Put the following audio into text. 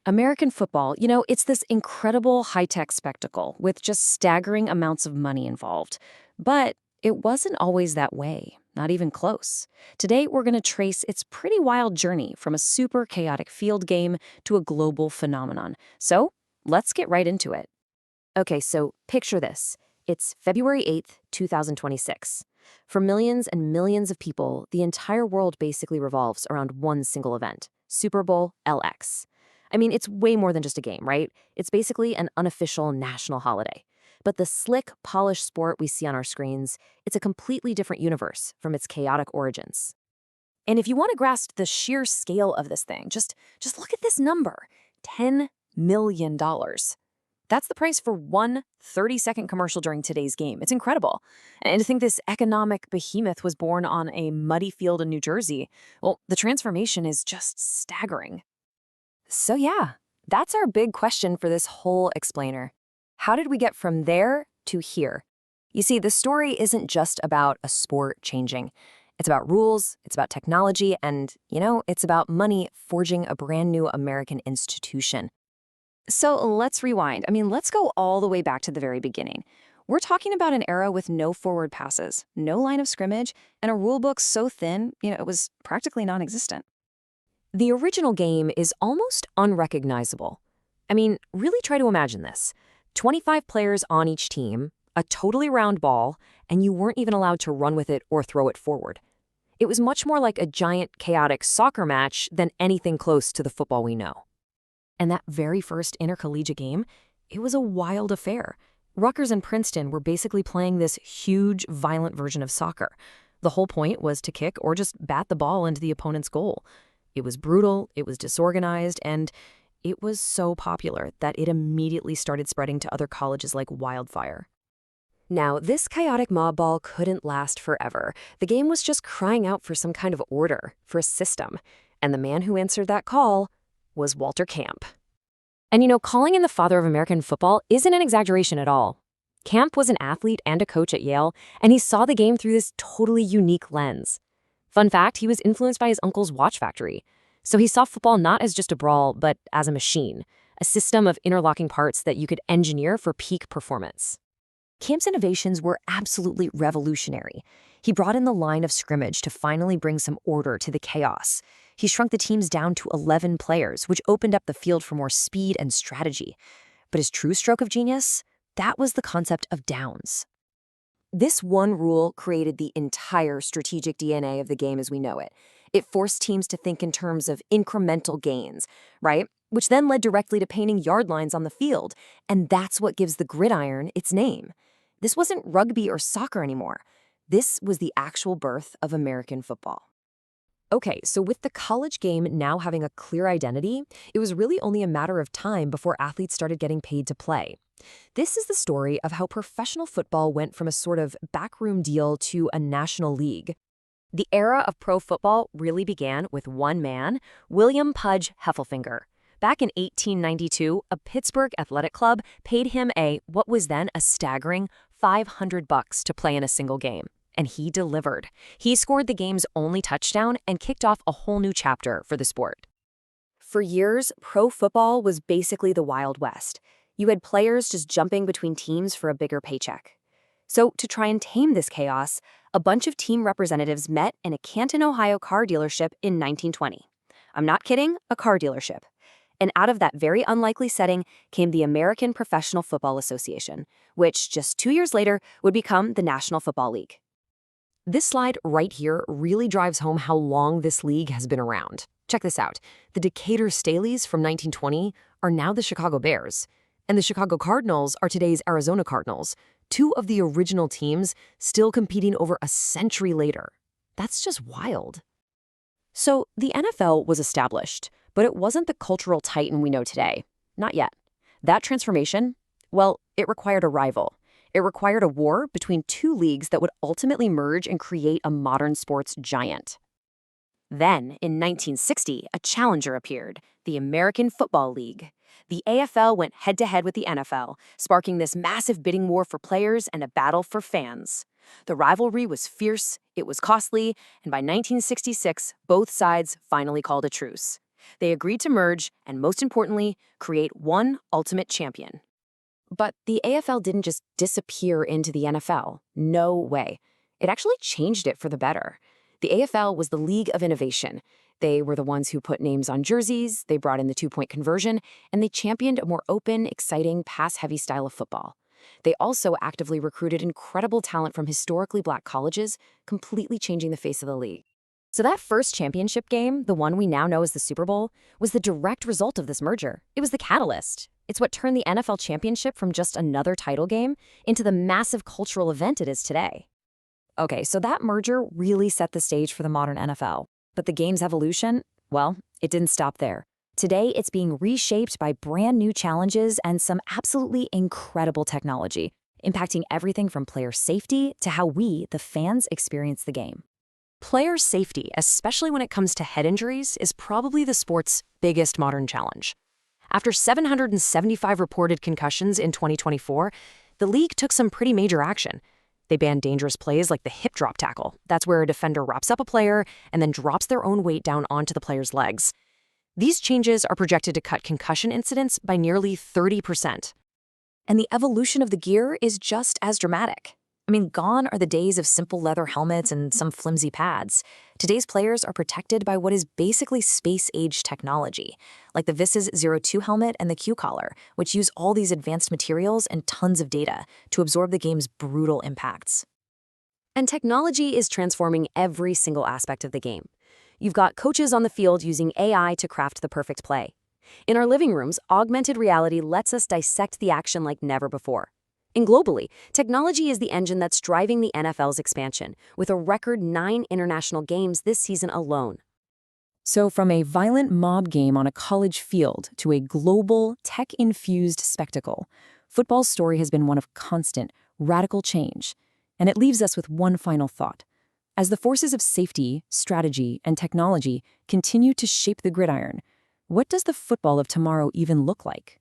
American football, it's this incredible high-tech spectacle with just staggering amounts of money involved. But it wasn't always that way, not even close. Today, we're going to trace its pretty wild journey from a super chaotic field game to a global phenomenon. So, let's get right into it. Okay, so picture this. It's February 8th, 2026. For millions and millions of people, the entire world basically revolves around one single event, Super Bowl LX. I mean, it's way more than just a game, right? It's basically an unofficial national holiday. But the slick, polished sport we see on our screens, it's a completely different universe from its chaotic origins. And if you want to grasp the sheer scale of this thing, just look at this number, $10 million. That's the price for one 30-second commercial during today's game. It's incredible. And to think this economic behemoth was born on a muddy field in New Jersey, well, the transformation is just staggering. So yeah, that's our big question for this whole explainer. How did we get from there to here? You see, the story isn't just about a sport changing. It's about rules, it's about technology, and, it's about money forging a brand new American institution. So let's rewind. Let's go all the way back to the very beginning. We're talking about an era with no forward passes, no line of scrimmage, and a rule book so thin, it was practically non-existent. The original game is almost unrecognizable. Really try to imagine this. 25 players on each team, a totally round ball, and you weren't even allowed to run with it or throw it forward. It was much more like a giant, chaotic soccer match than anything close to the football we know. And that very first intercollegiate game, it was a wild affair. Rutgers and Princeton were basically playing this huge, violent version of soccer. The whole point was to kick or just bat the ball into the opponent's goal. It was brutal, it was disorganized, and it was so popular that it immediately started spreading to other colleges like wildfire. Now, this chaotic mob ball couldn't last forever. The game was just crying out for some kind of order, for a system. And the man who answered that call was Walter Camp. And calling him the father of American football isn't an exaggeration at all. Camp was an athlete and a coach at Yale, and he saw the game through this totally unique lens. Fun fact, he was influenced by his uncle's watch factory. So he saw football not as just a brawl, but as a machine, a system of interlocking parts that you could engineer for peak performance. Camp's innovations were absolutely revolutionary. He brought in the line of scrimmage to finally bring some order to the chaos. He shrunk the teams down to 11 players, which opened up the field for more speed and strategy. But his true stroke of genius? That was the concept of downs. This one rule created the entire strategic DNA of the game as we know it. It forced teams to think in terms of incremental gains, right? Which then led directly to painting yard lines on the field. And that's what gives the gridiron its name. This wasn't rugby or soccer anymore. This was the actual birth of American football. Okay, so with the college game now having a clear identity, it was really only a matter of time before athletes started getting paid to play. This is the story of how professional football went from a sort of backroom deal to a national league. The era of pro football really began with one man, William Pudge Heffelfinger. Back in 1892, a Pittsburgh athletic club paid him what was then a staggering $500 to play in a single game. And he delivered. He scored the game's only touchdown and kicked off a whole new chapter for the sport. For years, pro football was basically the Wild West. You had players just jumping between teams for a bigger paycheck. So to try and tame this chaos, a bunch of team representatives met in a Canton, Ohio car dealership in 1920. I'm not kidding, a car dealership. And out of that very unlikely setting came the American Professional Football Association, which just 2 years later would become the National Football League. This slide right here really drives home how long this league has been around. Check this out. The Decatur Staleys from 1920 are now the Chicago Bears, and the Chicago Cardinals are today's Arizona Cardinals, two of the original teams still competing over a century later. That's just wild. So the NFL was established, but it wasn't the cultural titan we know today. Not yet. That transformation, well, it required a rival. It required a war between two leagues that would ultimately merge and create a modern sports giant. Then, in 1960, a challenger appeared, the American Football League. The AFL went head-to-head with the NFL, sparking this massive bidding war for players and a battle for fans. The rivalry was fierce, it was costly, and by 1966, both sides finally called a truce. They agreed to merge and, most importantly, create one ultimate champion. But the AFL didn't just disappear into the NFL. No way. It actually changed it for the better. The AFL was the League of Innovation. They were the ones who put names on jerseys, they brought in the two-point conversion, and they championed a more open, exciting, pass-heavy style of football. They also actively recruited incredible talent from historically black colleges, completely changing the face of the league. So that first championship game, the one we now know as the Super Bowl, was the direct result of this merger. It was the catalyst. It's what turned the NFL championship from just another title game into the massive cultural event it is today. Okay, so that merger really set the stage for the modern NFL. But the game's evolution, well, it didn't stop there. Today, it's being reshaped by brand new challenges and some absolutely incredible technology, impacting everything from player safety to how we, the fans, experience the game. Player safety, especially when it comes to head injuries, is probably the sport's biggest modern challenge. After 775 reported concussions in 2024, the league took some pretty major action. They banned dangerous plays like the hip drop tackle. That's where a defender wraps up a player and then drops their own weight down onto the player's legs. These changes are projected to cut concussion incidents by nearly 30%. And the evolution of the gear is just as dramatic. I mean, gone are the days of simple leather helmets and some flimsy pads. Today's players are protected by what is basically space-age technology, like the Vis's 02 helmet and the Q-collar, which use all these advanced materials and tons of data to absorb the game's brutal impacts. And technology is transforming every single aspect of the game. You've got coaches on the field using AI to craft the perfect play. In our living rooms, augmented reality lets us dissect the action like never before. And globally, technology is the engine that's driving the NFL's expansion, with a record 9 international games this season alone. So from a violent mob game on a college field to a global, tech-infused spectacle, football's story has been one of constant, radical change. And it leaves us with one final thought. As the forces of safety, strategy, and technology continue to shape the gridiron, what does the football of tomorrow even look like?